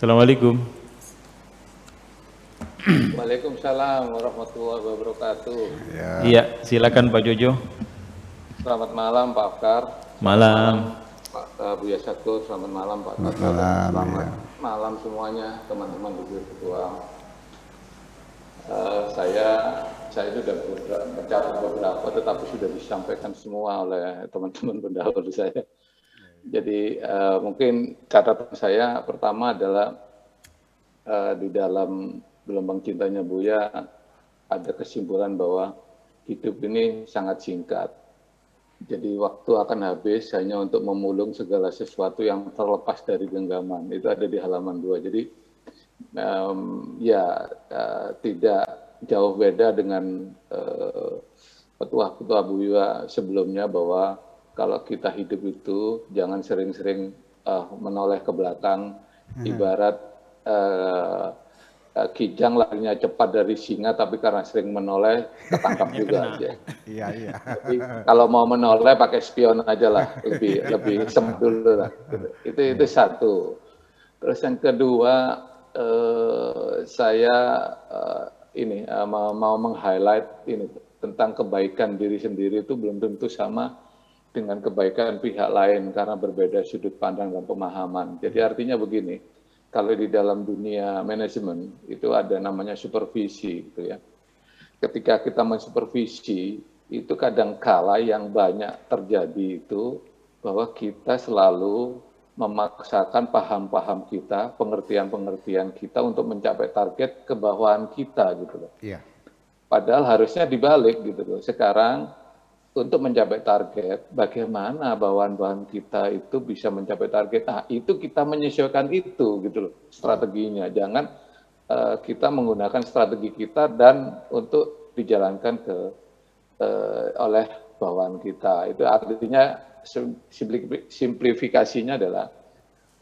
Assalamualaikum. Waalaikumsalam warahmatullahi wabarakatuh. Iya, silakan Pak Jojo. Selamat malam Pak Afkar. Malam. Pak Buya Syakur, selamat malam Pak Afkar. Selamat malam semuanya teman-teman di virtual. Saya sudah mencatat beberapa, tetapi sudah disampaikan semua oleh teman-teman pendahulu saya. Jadi mungkin catatan saya pertama adalah di dalam gelombang cintanya Buya ada kesimpulan bahwa hidup ini sangat singkat. Jadi waktu akan habis hanya untuk memulung segala sesuatu yang terlepas dari genggaman. Itu ada di halaman 2. Jadi tidak jauh beda dengan petua-petua Buya sebelumnya bahwa kalau kita hidup itu jangan sering-sering menoleh ke belakang, ibarat kijang larinya cepat dari singa, tapi karena sering menoleh ketangkap juga aja. Iya. Jadi, kalau mau menoleh pakai spion aja lah, lebih sempat dulu lah. Itu satu. Terus yang kedua, saya mau meng-highlight ini tentang kebaikan diri sendiri itu belum tentu sama dengan kebaikan pihak lain karena berbeda sudut pandang dan pemahaman. Jadi artinya begini, kalau di dalam dunia manajemen itu ada namanya supervisi, gitu ya. Ketika kita mensupervisi, itu kadang kala yang banyak terjadi itu bahwa kita selalu memaksakan paham-paham kita, pengertian-pengertian kita untuk mencapai target kebawahan kita, gitu loh. Iya. Padahal harusnya dibalik, gitu loh. Sekarang untuk mencapai target, bagaimana bawahan-bawahan kita itu bisa mencapai target? Nah, itu kita menyesuaikan itu, gitu loh, strateginya. Jangan kita menggunakan strategi kita dan untuk dijalankan oleh bawahan kita. Itu artinya simplifikasinya adalah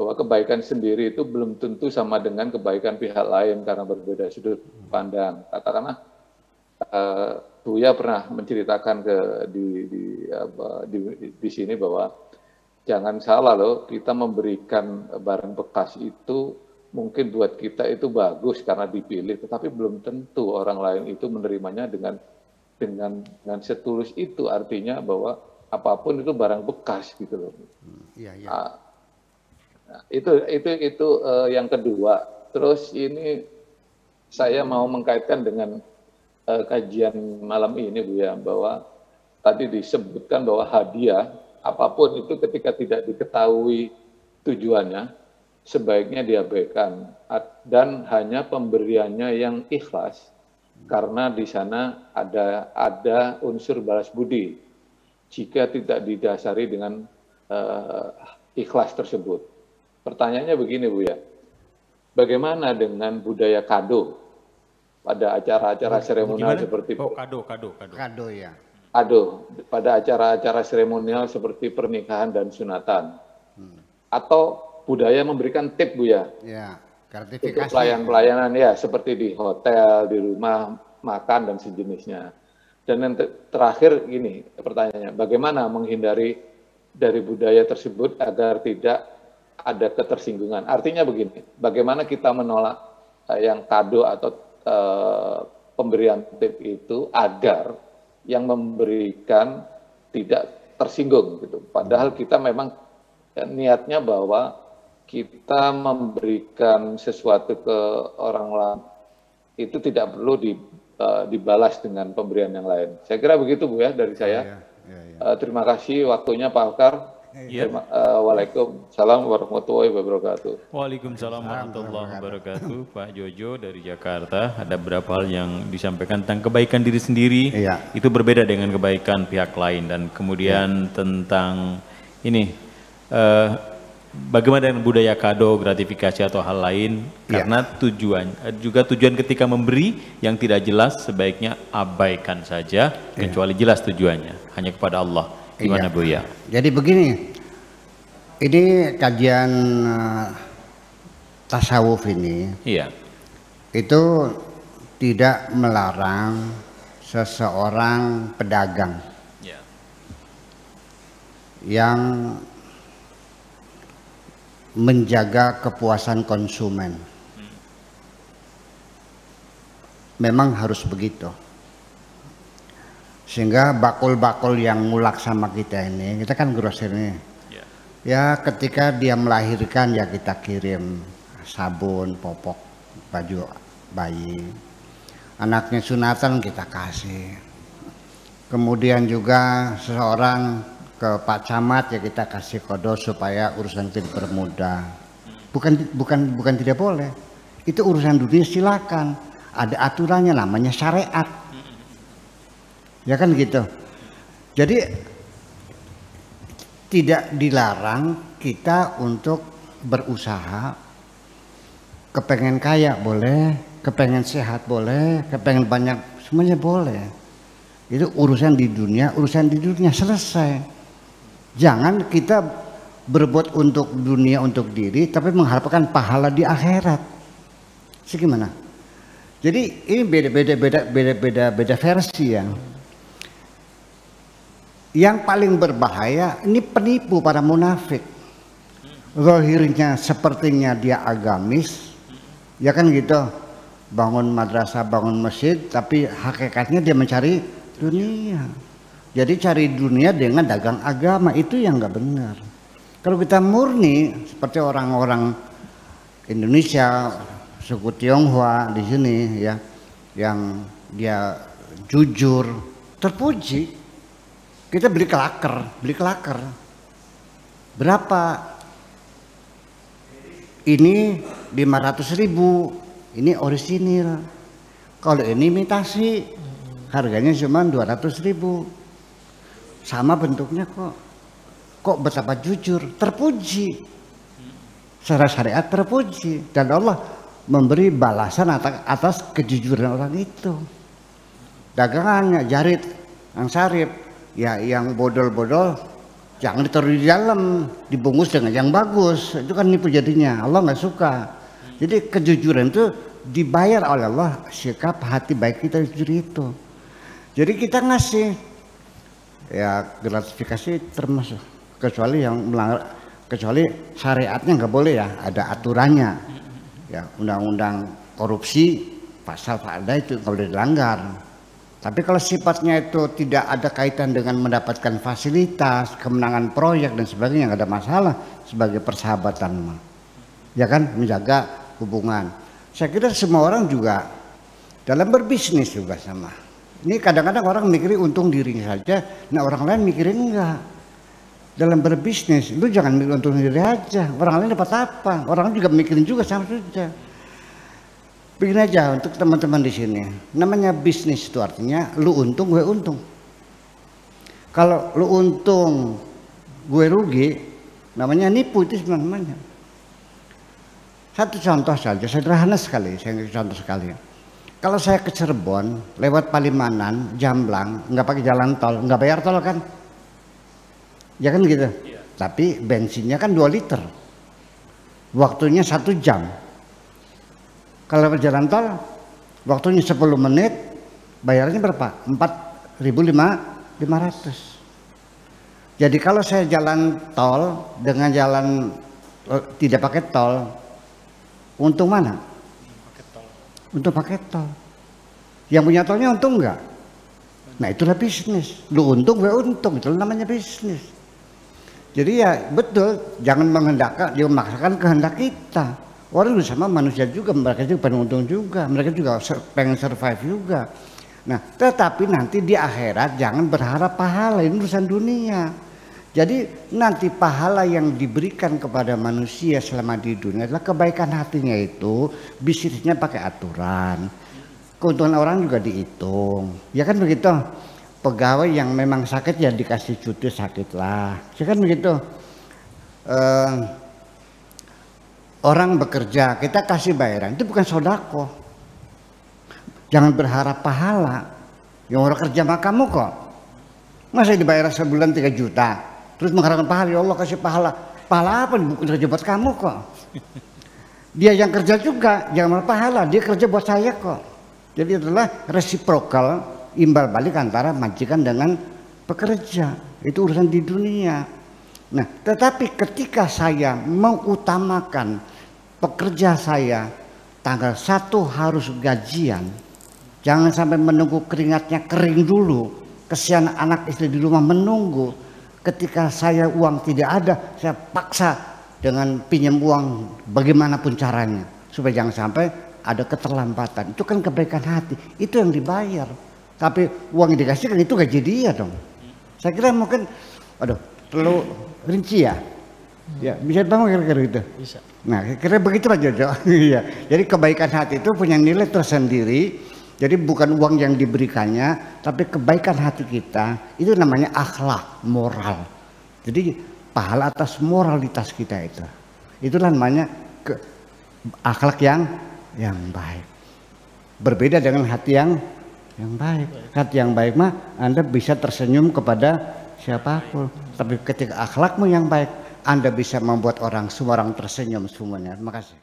bahwa kebaikan sendiri itu belum tentu sama dengan kebaikan pihak lain karena berbeda sudut pandang. Katakanlah Buya pernah menceritakan di sini bahwa jangan salah loh, kita memberikan barang bekas itu mungkin buat kita itu bagus karena dipilih, tetapi belum tentu orang lain itu menerimanya dengan setulus itu. Artinya bahwa apapun itu barang bekas, gitu loh. Iya. Nah, itu yang kedua. Terus ini saya mau mengkaitkan dengan kajian malam ini, Buya, bahwa tadi disebutkan bahwa hadiah apapun itu ketika tidak diketahui tujuannya sebaiknya diabaikan dan hanya pemberiannya yang ikhlas karena di sana ada unsur balas budi jika tidak didasari dengan ikhlas tersebut. Pertanyaannya begini, Buya, bagaimana dengan budaya kado pada acara-acara seremonial seperti Kado ya. pada acara-acara seremonial seperti pernikahan dan sunatan, atau budaya memberikan tip, Buya, Ya, untuk gratifikasi. pelayanan ya seperti di hotel, di rumah makan dan sejenisnya. Dan yang terakhir gini pertanyaannya, bagaimana menghindari dari budaya tersebut agar tidak ada ketersinggungan? Artinya begini, bagaimana kita menolak yang kado atau pemberian tip itu agar yang memberikan tidak tersinggung, gitu. Padahal kita memang niatnya bahwa kita memberikan sesuatu ke orang lain itu tidak perlu dibalas dengan pemberian yang lain. Saya kira begitu, Bu, ya, dari saya. Terima kasih waktunya Pak Afkar. Waalaikumsalam warahmatullahi wabarakatuh. Waalaikumsalam warahmatullahi wabarakatuh. Pak Jojo dari Jakarta, ada beberapa hal yang disampaikan tentang kebaikan diri sendiri. Iya. Itu berbeda dengan kebaikan pihak lain. Dan kemudian tentang ini, bagaimana dengan budaya kado, gratifikasi atau hal lain? Karena tujuan ketika memberi yang tidak jelas sebaiknya abaikan saja, kecuali jelas tujuannya hanya kepada Allah. Gimana, Buya? Jadi begini, ini kajian tasawuf ini, itu tidak melarang seseorang pedagang yang menjaga kepuasan konsumen. Memang harus begitu. Sehingga bakul-bakul yang ngulak sama kita ini, kita kan grosir nih. Ya ketika dia melahirkan ya kita kirim sabun, popok, baju bayi. Anaknya sunatan kita kasih. Kemudian juga seseorang ke Pak Camat ya kita kasih kado supaya urusan itu dipermudah. Bukan tidak boleh. Itu urusan dunia, silakan. Ada aturannya, namanya syariat. Ya kan gitu. Jadi tidak dilarang kita untuk berusaha. Kepengen kaya boleh, kepengen sehat boleh, kepengen banyak, semuanya boleh. Itu urusan di dunia selesai. Jangan kita berbuat untuk dunia, untuk diri, tapi mengharapkan pahala di akhirat. Segimana? Jadi ini beda versi ya. Yang paling berbahaya ini penipu, para munafik. Zahirnya sepertinya dia agamis, ya kan gitu, bangun madrasah, bangun masjid, tapi hakikatnya dia mencari dunia. Jadi cari dunia dengan dagang agama, itu yang nggak benar. Kalau kita murni seperti orang-orang Indonesia, suku Tionghoa di sini ya, yang dia jujur, terpuji. Kita beli kelaker. Berapa? Ini 500.000, ini orisinil. Kalau ini imitasi, harganya cuma 200.000. Sama bentuknya kok. Kok betapa jujur, terpuji. Secara syariat terpuji. Dan Allah memberi balasan atas kejujuran orang itu. Dagangannya jarit, yang sarip, ya yang bodol-bodol jangan ditaruh di dalam, dibungkus dengan yang bagus, itu kan nipu jadinya. Allah nggak suka. Jadi kejujuran itu dibayar oleh Allah, sikap hati baik kita jujur itu. Jadi kita ngasih ya gratifikasi termasuk, kecuali yang melanggar, kecuali syariatnya nggak boleh ya, ada aturannya. Ya undang-undang korupsi pasal ada itu nggak boleh dilanggar. Tapi kalau sifatnya itu tidak ada kaitan dengan mendapatkan fasilitas, kemenangan proyek dan sebagainya, nggak ada masalah sebagai persahabatan, ya kan, menjaga hubungan. Saya kira semua orang juga dalam berbisnis juga sama. Ini kadang-kadang orang mikirin untung dirinya saja, nah orang lain mikirin enggak. Dalam berbisnis, lu jangan mikir untung diri aja, orang lain dapat apa, orang lain juga mikirin juga sama saja. Begini aja untuk teman-teman di sini, namanya bisnis itu artinya lu untung gue untung. Kalau lu untung gue rugi, namanya nipu, itu namanya. Satu contoh saja, sederhana sekali, saya contoh sekali. Kalau saya ke Cirebon lewat Palimanan, Jamblang, nggak pakai jalan tol, nggak bayar tol kan? Ya kan gitu. Ya. Tapi bensinnya kan 2 liter, waktunya 1 jam. Kalau jalan tol, waktunya 10 menit, bayarnya berapa? 4.500. Jadi kalau saya jalan tol dengan jalan tidak pakai tol, untung mana? Untung pakai tol. Yang punya tolnya untung enggak? Nah itulah bisnis. Lu untung, gue untung, itu namanya bisnis. Jadi ya betul, jangan memaksakan kehendak kita. Orang sama manusia juga, mereka juga pengen untung juga, mereka juga pengen survive juga. Nah, tetapi nanti di akhirat jangan berharap pahala, ini urusan dunia. Jadi nanti pahala yang diberikan kepada manusia selama di dunia adalah kebaikan hatinya itu, bisnisnya pakai aturan. Keuntungan orang juga dihitung, ya kan begitu. Pegawai yang memang sakit ya dikasih cuti sakitlah, ya kan begitu. Orang bekerja, kita kasih bayaran, itu bukan sodako. Jangan berharap pahala. Yang orang kerja sama kamu kok. Masa dibayar sebulan 3 juta, terus mengharapkan pahala, ya Allah kasih pahala. Pahala apa? Bukan kerja buat kamu kok. Dia yang kerja juga, jangan pahala, dia kerja buat saya kok. Jadi adalah reciprocal, imbal balik antara majikan dengan pekerja. Itu urusan di dunia. Nah, tetapi ketika saya mengutamakan pekerja saya tanggal 1 harus gajian, jangan sampai menunggu keringatnya kering dulu, kesian anak istri di rumah menunggu. Ketika saya uang tidak ada, saya paksa dengan pinjam uang bagaimanapun caranya supaya jangan sampai ada keterlambatan. Itu kan kebaikan hati, itu yang dibayar. Tapi uang yang dikasihkan itu gaji dia dong. Saya kira mungkin, terlalu rinci ya. Ya, bisa bangun kira-kira gitu. Bisa. Nah, kira-kira begitu aja, Jojo. Iya. Jadi kebaikan hati itu punya nilai tersendiri. Jadi bukan uang yang diberikannya, tapi kebaikan hati kita itu namanya akhlak, moral. Jadi pahala atas moralitas kita itu. Itulah namanya akhlak yang baik. Berbeda dengan hati yang baik. Hati yang baik mah Anda bisa tersenyum kepada siapapun. Tapi ketika akhlakmu yang baik, Anda bisa membuat semua orang tersenyum semuanya. Terima kasih.